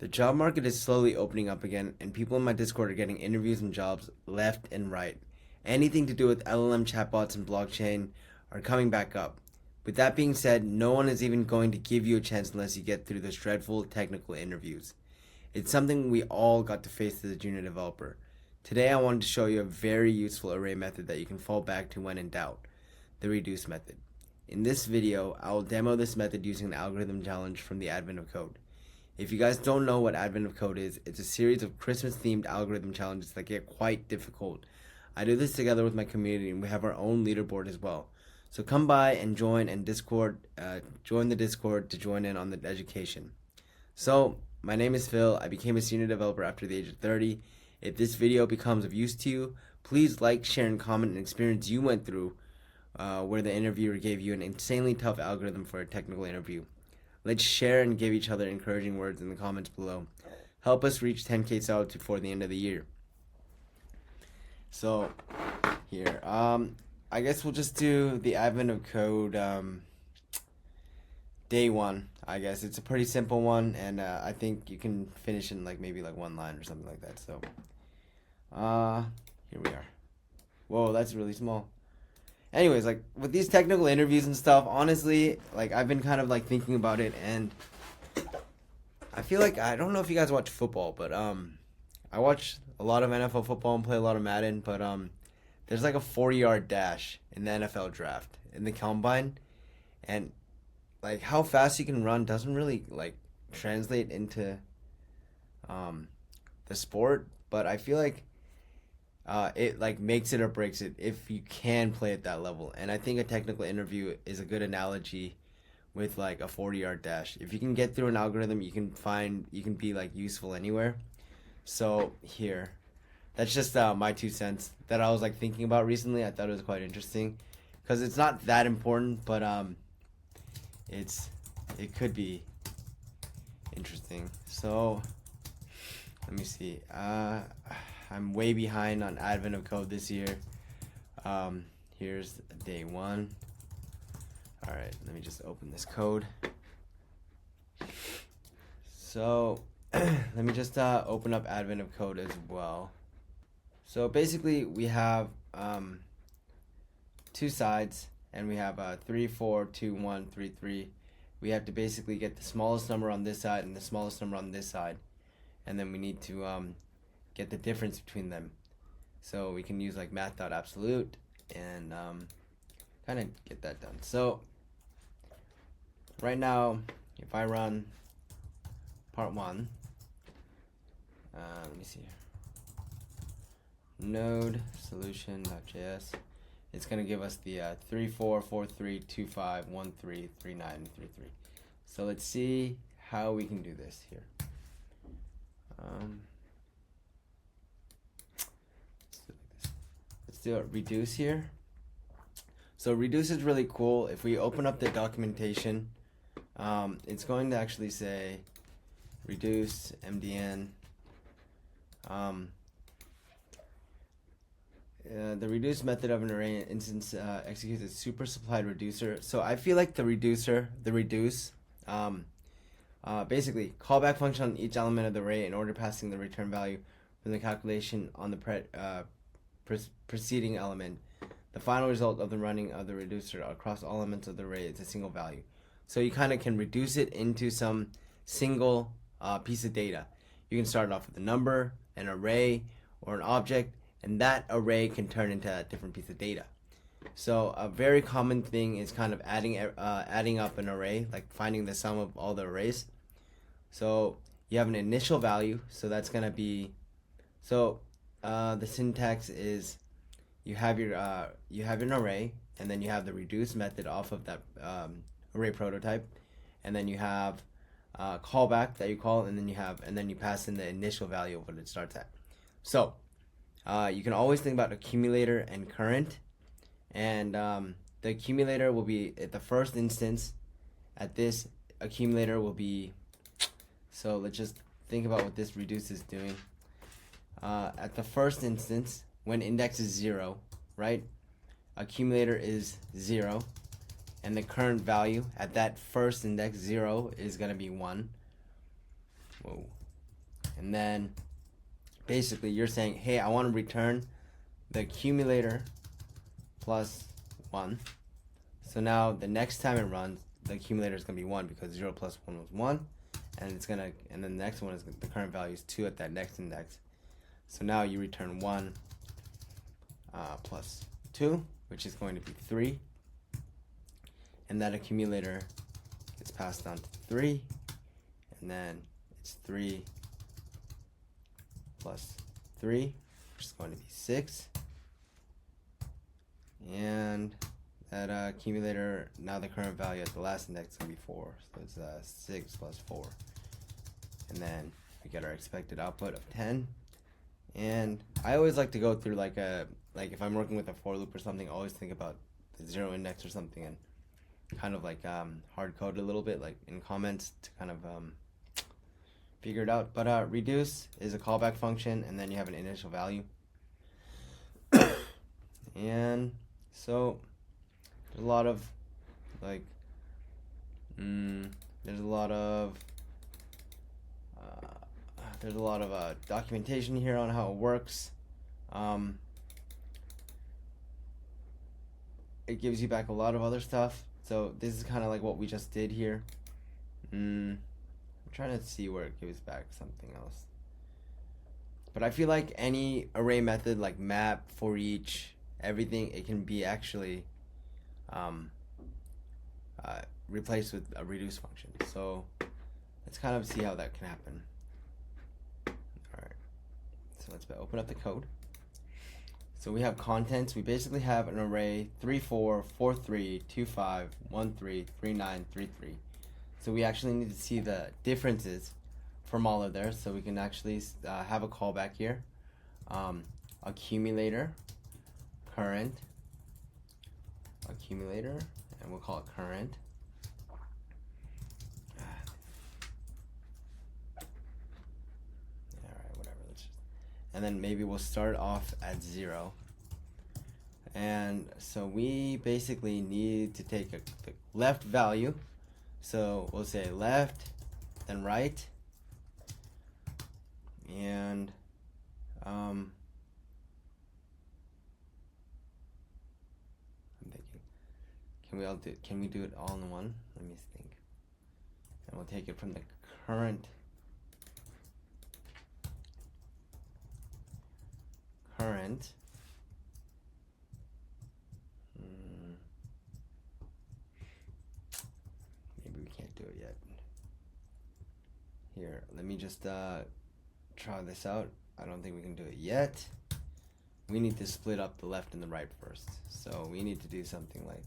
The job market is slowly opening up again, and people in my Discord are getting interviews and jobs left and right. Anything to do with LLM chatbots and blockchain are coming back up. With that being said, no one is even going to give you a chance unless you get through those dreadful technical interviews. It's something we all got to face as a junior developer. Today I wanted to show you a very useful array method that you can fall back to when in doubt, the reduce method. In this video, I will demo this method using an algorithm challenge from the Advent of Code. If you guys don't know what Advent of Code is, it's a series of Christmas-themed algorithm challenges that get quite difficult. I do this together with my community, and we have our own leaderboard as well. So come by and join the Discord to join in on the education. So, my name is Phil. I became a senior developer after the age of 30. If this video becomes of use to you, please like, share, and comment an experience you went through where the interviewer gave you an insanely tough algorithm for a technical interview. Let's share and give each other encouraging words in the comments below. Help us reach 10K subs before the end of the year. So, here, I guess we'll just do the Advent of Code day one. I guess it's a pretty simple one, and I think you can finish in maybe one line or something like that. So, here we are. Whoa, that's really small. Anyways, with these technical interviews and stuff, honestly, I've been kind of thinking about it, and I feel I don't know if you guys watch football, but I watch a lot of NFL football and play a lot of Madden, but there's a 40-yard dash in the NFL draft in the combine, and how fast you can run doesn't really translate into the sport, but I feel it makes it or breaks it if you can play at that level. And I think a technical interview is a good analogy with a 40-yard dash. If you can get through an algorithm, you can be useful anywhere. So here, that's just my 2 cents that I was thinking about recently. I thought it was quite interesting because it's not that important, but it could be interesting. So let me see. I'm way behind on Advent of Code this year. Here's day one. All right, let me just open this code. So let me just open up Advent of Code as well. So basically we have 2 sides, and we have 3, 4, 2, 1, 3, 3. We have to basically get the smallest number on this side and the smallest number on this side, and then we need to get the difference between them. So we can use math.absolute and kind of get that done. So right now, if I run part 1, let me see here. Node solution.js. It's going to give us the 3, 4, 4, 3, 2, 5, 1, 3, 3, 9, 3, 3. So let's see how we can do this here. Let's do a reduce here. So reduce is really cool. If we open up the documentation, it's going to actually say reduce mdn. The reduce method of an array instance executes a super supplied reducer. So I feel the reduce, basically callback function on each element of the array in order passing the return value from the calculation on the preceding element. The final result of the running of the reducer across all elements of the array is a single value. So you kind of can reduce it into some single piece of data. You can start off with a number, an array, or an object, and that array can turn into a different piece of data. So a very common thing is kind of adding up an array, finding the sum of all the arrays. So you have an initial value, so that's going to be, the syntax is you have an array, and then you have the reduce method off of that array prototype, and then you have callback that you call, and then you pass in the initial value of what it starts at. So you can always think about accumulator and current, and the accumulator will be at the first instance. At this, accumulator will be, so let's just think about what this reduce is doing. At the first instance, when index is 0, right, accumulator is 0, and the current value at that first index 0 is going to be 1. Whoa, And then basically you're saying, hey, I want to return the accumulator plus 1. So now the next time it runs, the accumulator is going to be 1 because 0 plus 1 was 1. And it's going to, and then the next one is the current value is 2 at that next index. So now you return 1 plus 2, which is going to be 3. And that accumulator gets passed on to 3. And then it's 3 plus 3, which is going to be 6. And that accumulator, now the current value at the last index is going to be 4. So it's 6 plus 4. And then we get our expected output of 10. And I always like to go through like if I'm working with a for loop or something, I always think about the 0 index or something and kind of like hard code a little bit, like in comments to kind of figure it out. But reduce is a callback function, and then you have an initial value. And so there's a lot of like there's a lot of documentation here on how it works. It gives you back a lot of other stuff. So this is kind of like what we just did here. I'm trying to see where it gives back something else. But I feel like any array method like map, for each, everything, it can be actually replaced with a reduce function. So let's kind of see how that can happen. Alright, so let's open up the code. So we have contents. We basically have an array 3, 4, 4, 3, 2, 5, 1, 3, 3, 9, 3, 3. So we actually need to see the differences from all of there. So we can actually have a callback here. Accumulator, current, accumulator, and we'll call it current. And then maybe we'll start off at 0. And so we basically need to take the left value. So we'll say left, then right. And I'm thinking, can we do it all in one? Let me think. And we'll take it from the current maybe we can't do it yet. Here, let me just try this out. I don't think we can do it yet. We need to split up the left and the right first. So we need to do something like,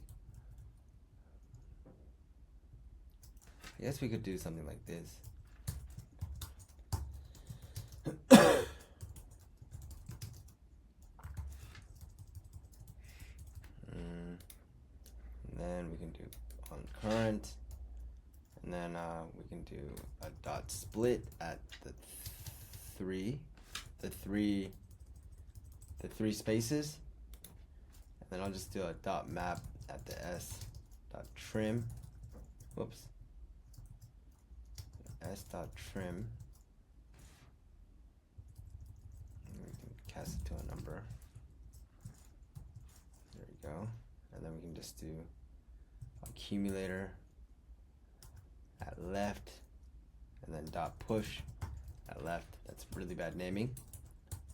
I guess we could do something like this. Then we can do on current, and then we can do a dot split at the three spaces, and then I'll just do a dot map at the s dot trim. Whoops. S dot trim. And we can cast it to a number. There we go. And then we can just do accumulator at left, and then dot push at left. That's really bad naming,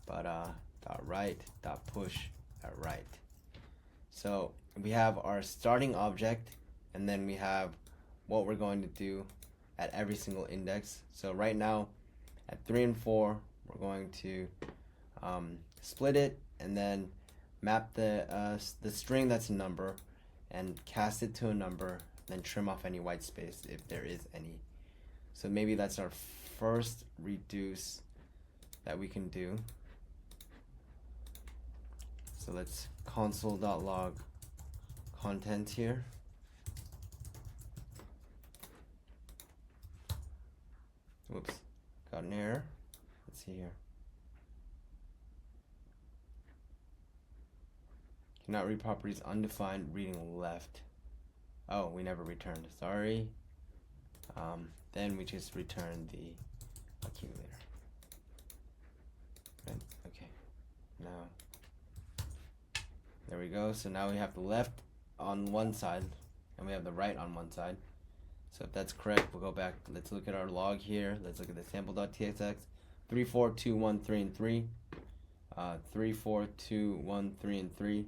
but dot right, dot push at right. So we have our starting object, and then we have what we're going to do at every single index. So right now at 3 and 4 we're going to split it, and then map the string that's a number and cast it to a number, then trim off any white space if there is any. So maybe that's our first reduce that we can do. So let's console.log content here. Whoops, got an error. Let's see here. Cannot read properties undefined reading left. Oh, we never returned, sorry. Then we just return the accumulator. go. So now we have the left on one side and we have the right on one side. So if that's correct, we'll go back. Let's look at our log here. Let's look at the sample.txx. 3, 4, 2, 1, 3, and 3. 3, 4, 2, 1, 3, and 3.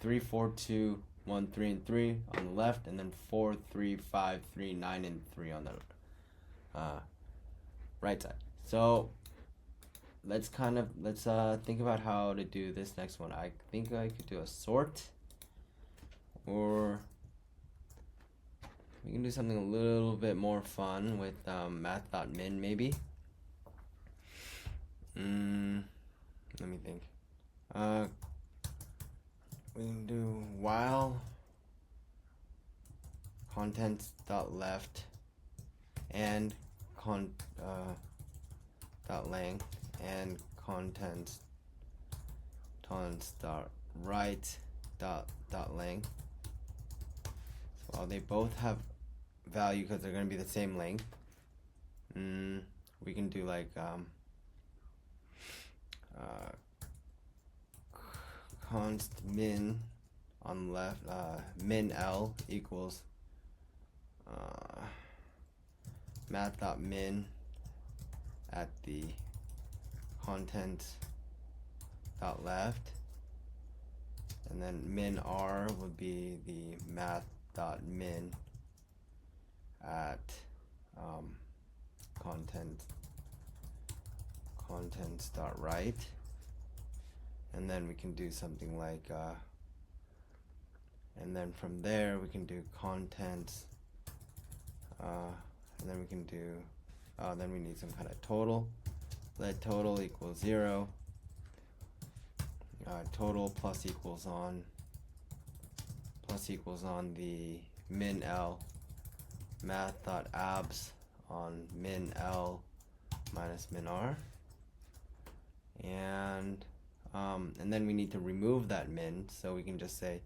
3, 4, 2, 1, 3, and 3 on the left, and then 4, 3, 5, 3, 9, and 3 on the right side. So let's think about how to do this next one. I think I could do a sort, or we can do something a little bit more fun with math.min maybe. Let me think. We can do while contents.left and dot length and contents.right dot length. So while they both have value because they're going to be the same length, we can do like const min on the left, min L equals math.min at the contents dot left, and then min R would be the math.min at contents dot right. And then we can do something like and then from there we can do contents, and then we can do then we need some kind of total. Let total equals 0, total plus equals on the min L, math.abs on min L minus min R, and then we need to remove that min, so we can just say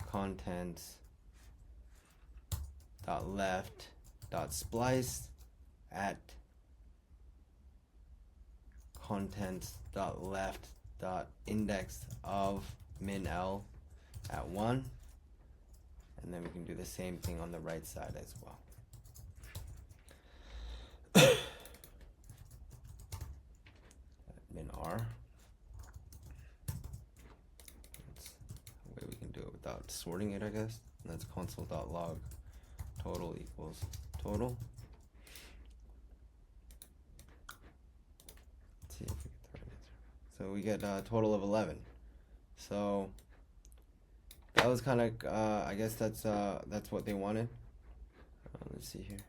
contents dot left dot splice at contents dot left dot index of min L at 1, and then we can do the same thing on the right side as well. Min R. That's a way we can do it without sorting it, I guess. And that's console.log total equals total. Let's see if we get the right answer. So we get a total of 11. So that was kind of I guess that's what they wanted. Let's see here.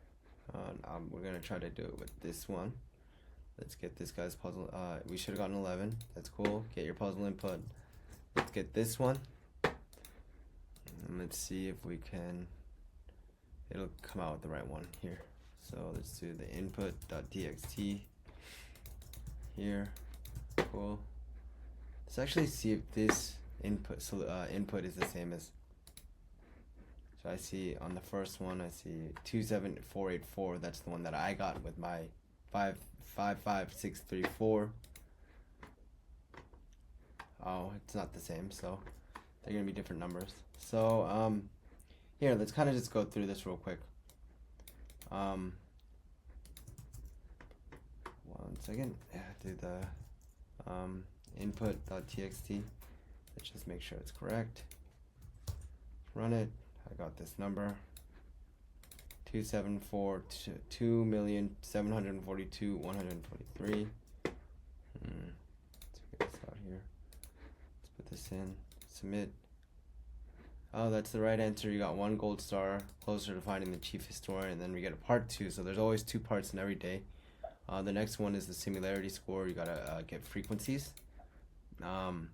We're gonna try to do it with this one. Let's get this guy's puzzle. We should have gotten 11. That's cool. Get your puzzle input. Let's get this one. And let's see if we can. It'll come out with the right one here. So let's do the input.txt here. Cool. Let's actually see if this input is the same as. So I see on the first one, I see 27484. That's the one that I got with my 55634. Oh, it's not the same, so they're gonna be different numbers. So here, let's kind of just go through this real quick. 1 second. Yeah, do the input.txt. Let's just make sure it's correct. Run it. I got this number. 2,742,143. Let's figure this out here. Let's put this in. Submit. Oh, that's the right answer. You got 1 gold star, closer to finding the chief historian. And then we get a part 2. So there's always 2 parts in every day. The next one is the similarity score. You gotta get frequencies. So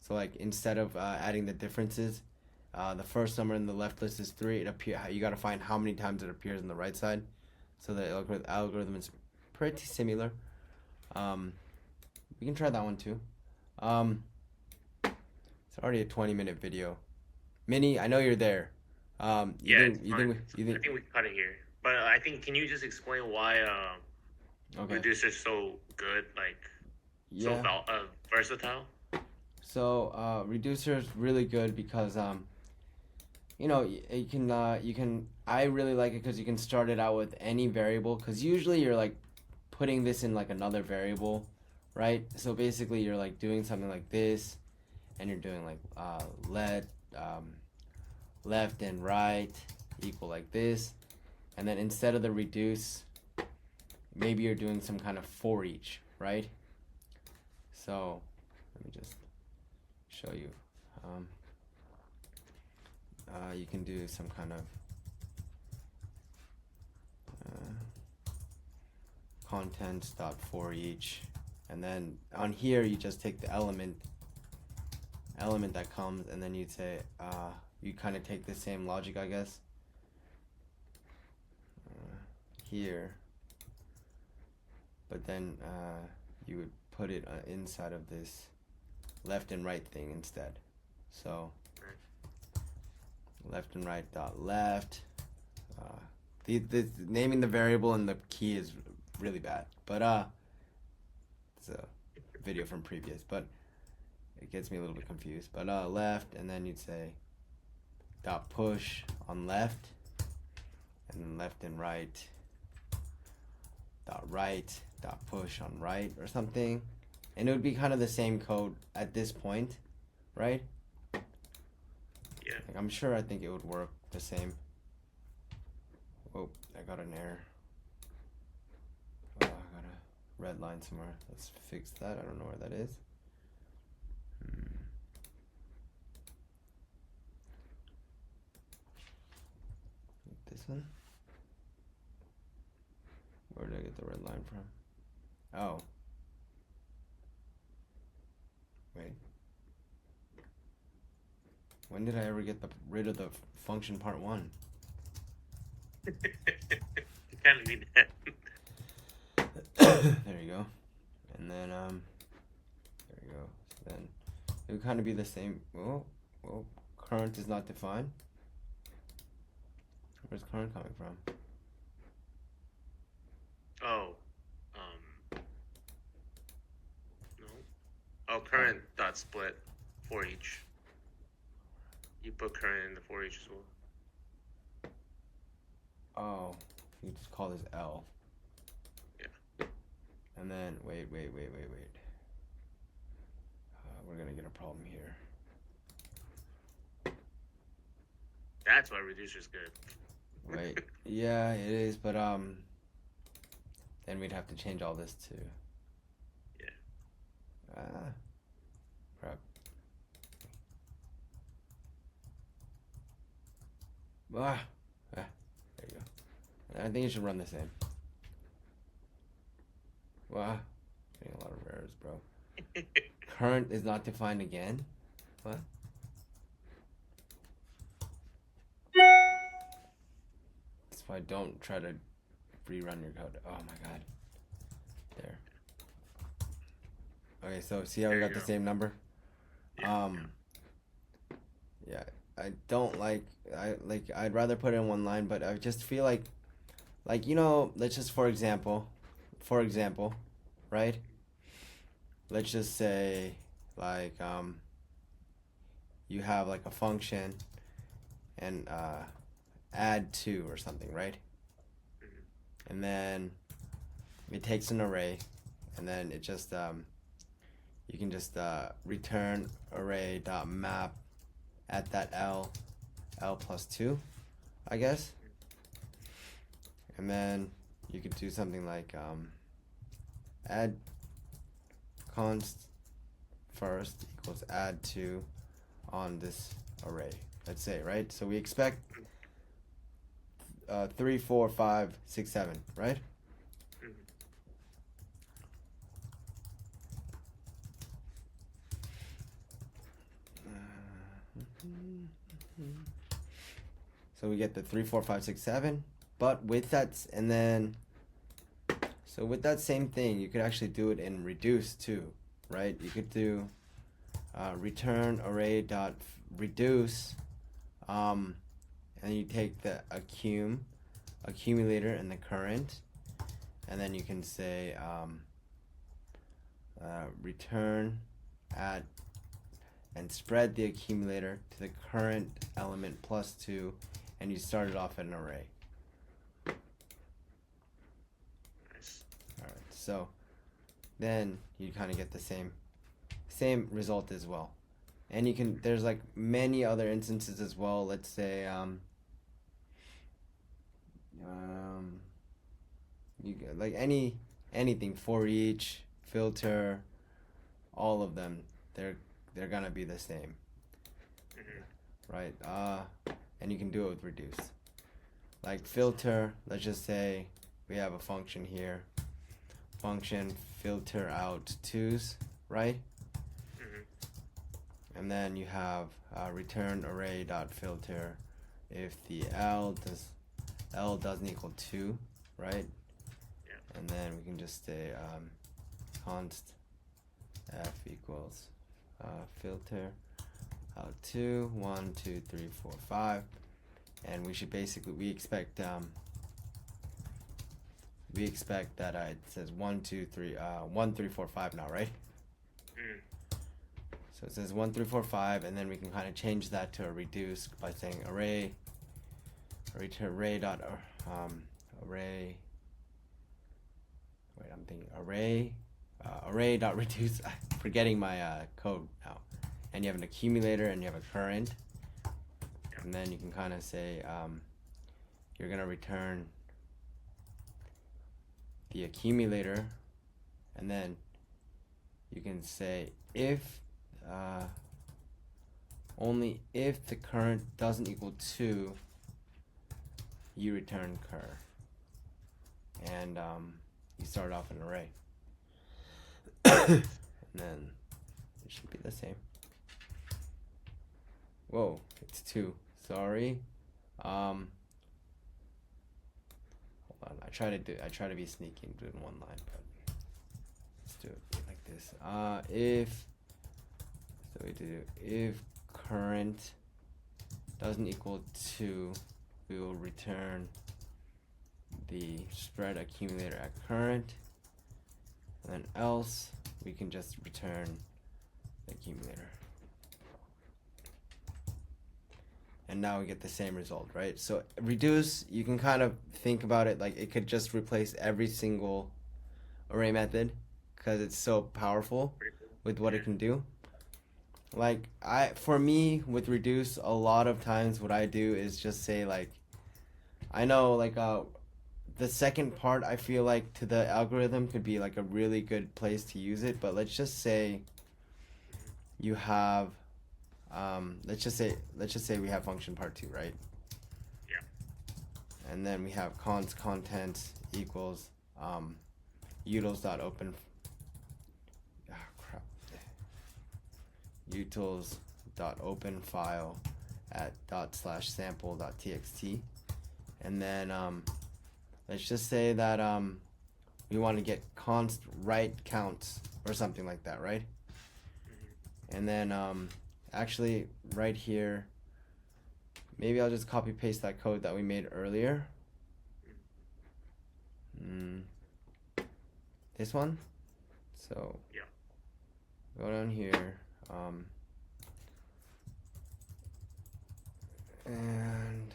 like instead of adding the differences, the first number in the left list is 3. You gotta find how many times it appears on the right side. So the algorithm is pretty similar. We can try that one too. It's already a 20-minute video. Minnie, I know you're there. Yeah, I think we cut it here. But I think, can you just explain why Okay. Reducer's so good, like Yeah. so versatile? So reducer is really good because you can. I really like it because you can start it out with any variable. Because usually you're like putting this in like another variable, right? So basically you're like doing something like this, and you're doing like left and right equal like this, and then instead of the reduce, maybe you're doing some kind of for each, right? So let me just show you. You can do some kind of contents dot for each, and then on here you just take the element that comes, and then you'd say you kind of take the same logic, I guess, here, but then you would put it inside of this left and right thing instead. So left and right dot left. The naming the variable and the key is really bad, but it's a video from previous, but it gets me a little bit confused. But left, and then you'd say dot push on left, and then left and right dot push on right or something, and it would be kind of the same code at this point, right? Yeah. Like, I'm sure I think it would work the same. Oh, I got an error. Oh, I got a red line somewhere. Let's fix that. I don't know where that is. This one? Where did I get the red line from? Oh. Wait. When did I ever get rid of the function part 1? You kind of need that. There you go. And then there you go. So then it would kind of be the same. Oh, current is not defined. Where's current coming from? Oh, no. Oh, current dot split for each. You put current in the for each as well. Oh, you just call this L. Yeah. And then wait. We're gonna get a problem here. That's why reducer's good. Wait. Yeah, it is, but then we'd have to change all this too. Yeah. Crap. There you go. I think you should run the same. Getting a lot of errors, bro. Current is not defined again. What? That's why don't try to rerun your code. Oh my god. There. Okay, so see how we got the same number? Yeah, I don't I'd rather put it in one line, but I just feel like let's just for example, right? Let's just say you have like a function and add 2 or something, right? And then it takes an array, and then it just you can just return array dot map at that L plus 2, I guess. And then you could do something like add const first equals add 2 on this array, let's say, right? So we expect 3, 4, 5, 6, 7, right? So we get the 3, 4, 5, 6, 7, but with that, and then so with that same thing, you could actually do it in reduce too, right? You could do return array dot reduce, and you take the accumulator and the current, and then you can say return at and spread the accumulator to the current element plus 2, and you started off at an array. Nice. Alright, so then you kind of get the same result as well. And you can, there's like many other instances as well. Let's say you get like anything, for each, filter, all of them, they're gonna be the same, right? And you can do it with reduce. Like filter, let's just say we have a function here, function filter out 2's, right? And then you have return array dot filter if the L doesn't equal 2, right? Yeah. And then we can just say const f equals filter out 2, 1, 2, 3, 4, 5, and we should basically we expect that it says 1, 2, 3, 1, 3, 4, 5 now, right? So it says 1, 3, 4, 5, and then we can kind of change that to a reduce by saying array, return array dot array. Wait, I'm thinking array dot reduce. I'm forgetting my code now. And you have an accumulator and you have a current, and then you can kind of say you're gonna return the accumulator, and then you can say if only if the current doesn't equal 2, you return cur, and you start off an array. And then it should be the same. Whoa, it's 2. Sorry. Hold on. I try to be sneaky and do it in one line, but let's do it like this. If current doesn't equal 2, we will return the spread accumulator at current, and then else we can just return the accumulator. And now we get the same result, right? So reduce, you can kind of think about it like it could just replace every single array method because it's so powerful with what it can do. Like for me with reduce, a lot of times what I do is just say like, I know like the second part I feel like to the algorithm could be like a really good place to use it, but let's just say you have let's just say we have function part 2, right? Yeah. And then we have const content equals utils.open utils.open file at /sample.txt, and then let's just say that we want to get const write counts or something like that, right? And then actually right here, maybe I'll just copy paste that code that we made earlier. This one. So yeah, go down here, and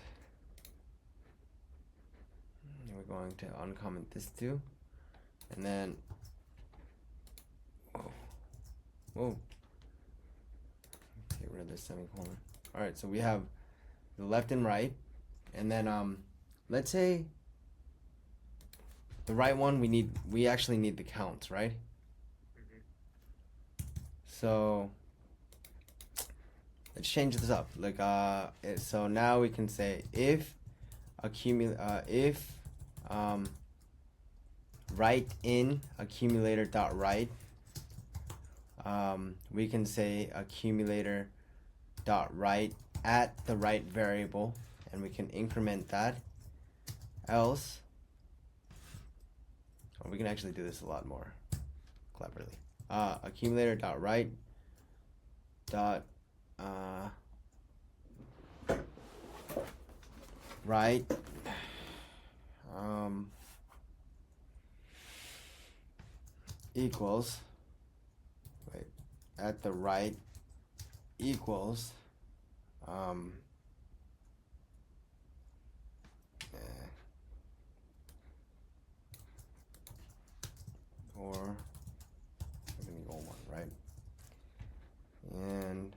we're going to uncomment this too, and then whoa. Get rid of this semicolon. All right, so we have the left and right, and then let's say the right one we actually need the counts, right? So let's change this up. Like so now we can say if write in accumulator dot write, we can say accumulator dot write at the right variable, and we can increment that. Else, or we can actually do this a lot more cleverly. Accumulator dot write dot write equals at the right equals or I'm gonna go one, right? And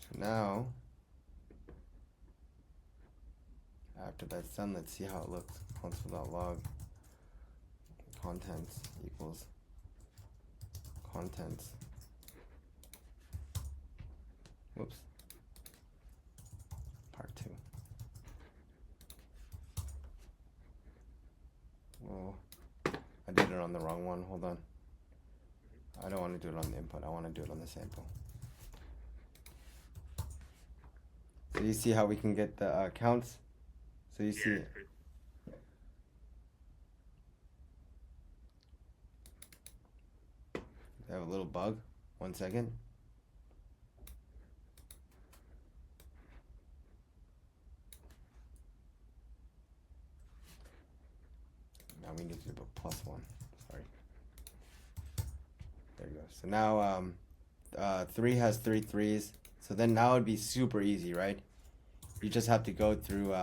so now after that's done, let's see how it looks. Console.log contents equals contents. Whoops. Part 2. Well, I did it on the wrong one. Hold on. I don't want to do it on the input. I want to do it on the sample. So you see how we can get the counts? So you see it. I have a little bug. 1 second. Now we need to do a +1. Sorry. There you go. So now 3 has 3 3s. So then now it'd be super easy, right? You just have to go through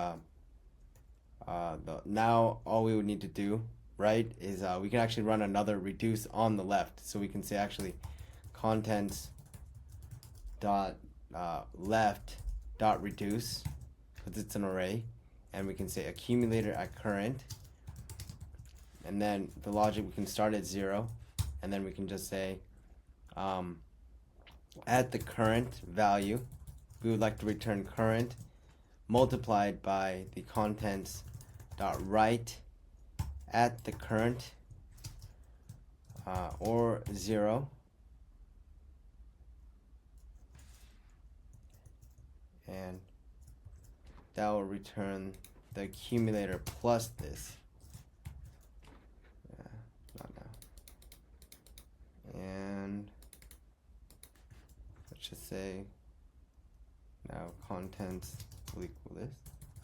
now all we would need to do, right, is we can actually run another reduce on the left. So we can say actually contents dot left dot reduce, because it's an array, and we can say accumulator at current, and then the logic we can start at 0, and then we can just say at the current value we would like to return current multiplied by the contents dot right at the current or 0, and that will return the accumulator plus this. Not now. And let's just say now contents will equal this,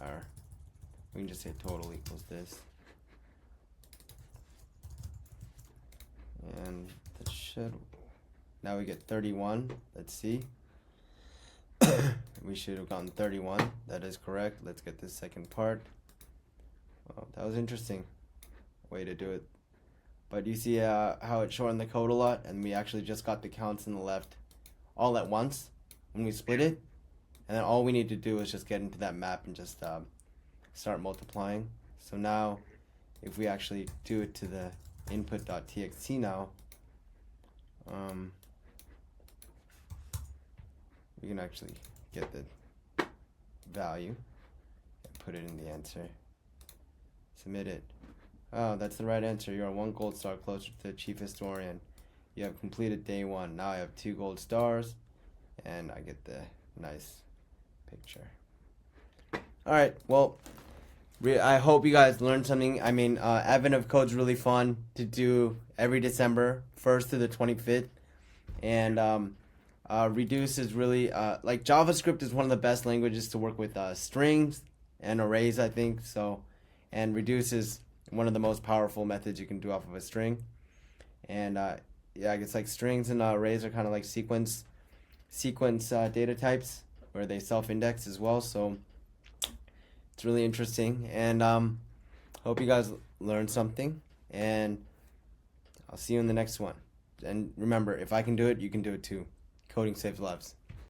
or we can just say total equals this. And that should, now we get 31. Let's see. We should have gotten 31. That is correct. Let's get this second part. Well, that was interesting way to do it. But you see how it shortened the code a lot, and we actually just got the counts in the left all at once when we split it. And then all we need to do is just get into that map and just start multiplying. So now if we actually do it to the input.txt now, we can actually get the value and put it in the answer. Submit it. Oh, that's the right answer. You are 1 gold star closer to the chief historian. You have completed day 1. Now I have 2 gold stars, and I get the nice picture. All right. Well, I hope you guys learned something. I mean, Advent of Code's really fun to do every December 1st to the 25th, and Reduce is really like JavaScript is one of the best languages to work with strings and arrays, I think. So, and Reduce is one of the most powerful methods you can do off of a string. And yeah, I guess like strings and arrays are kind of like sequence data types where they self-index as well. So it's really interesting, and hope you guys learned something, and I'll see you in the next one. And remember, if I can do it, you can do it too. Coding saves lives.